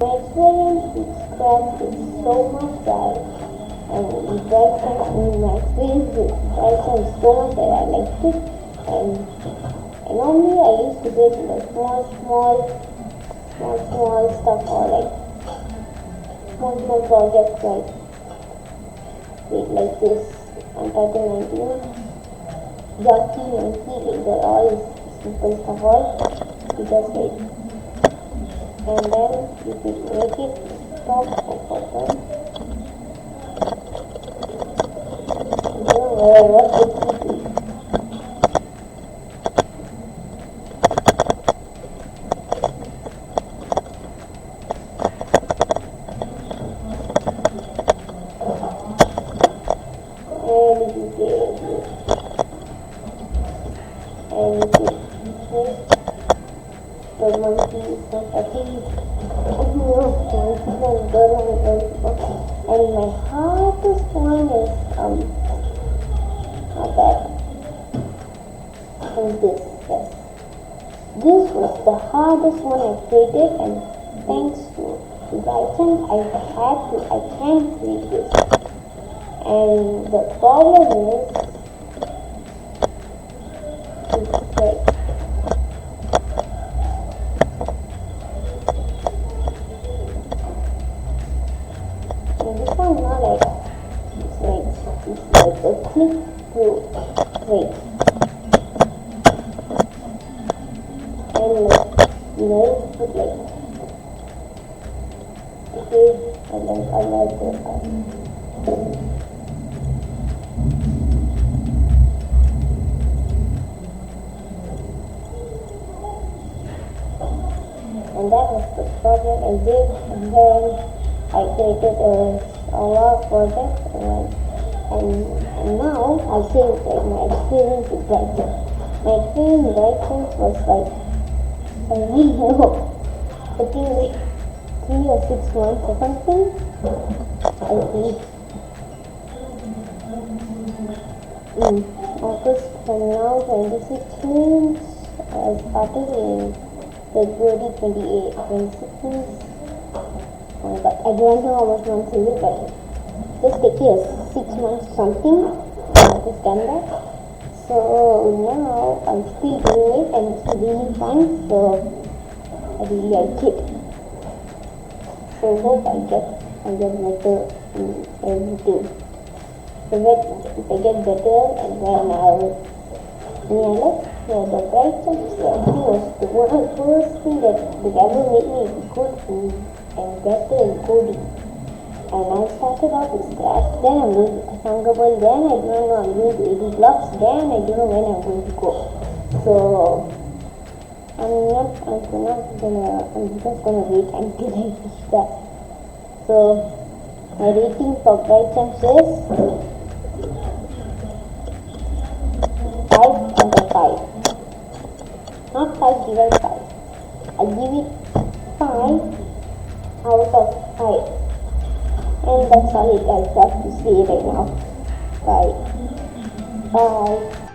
My experience with Scratch is so much bad, and with BrightChamps, my experience with BrightChamps is so much that I liked it, and normally I used to get like small stuff, or like small projects like this, Untitled 19, Jockey 90, like they're all simple stuff, all you just wait. And then you can make it top or bottom. What it is. The monkey is not attacking. And my hardest one is not that. And this, yes. This was the hardest one I created, and thanks to BrightChamps I can create this. And the problem is like this one not like it's like a click through. Wait. And put like okay, and then I like this. And that was the project I did, and then I created a lot of projects, and now I think like my experience with BrightChamps. My experience with BrightChamps was like, I don't know, I think like 3 or 6 months or something, I think. August from now, 26 means I started in February 28, 26 means, but I don't know how much months is it, but just take it as 6 months something, I've just done that. So now I'm still doing it, and it's really fun, so I really like it. So hope I get better in everything. So if I get better, and then the BrightChamps was the first thing that ever made me good and better in coding. And I started off with Scratch, then I'm going to Asangable, then I don't know I'm going to 80 blocks, then I don't know when I'm going to go. So I'm just gonna wait until I reach that. So my rating for BrightChamps is 5 out of 5. Not 5 divided 5. I give it 5 out of 5. And that's all I have to say right now. Bye. Bye.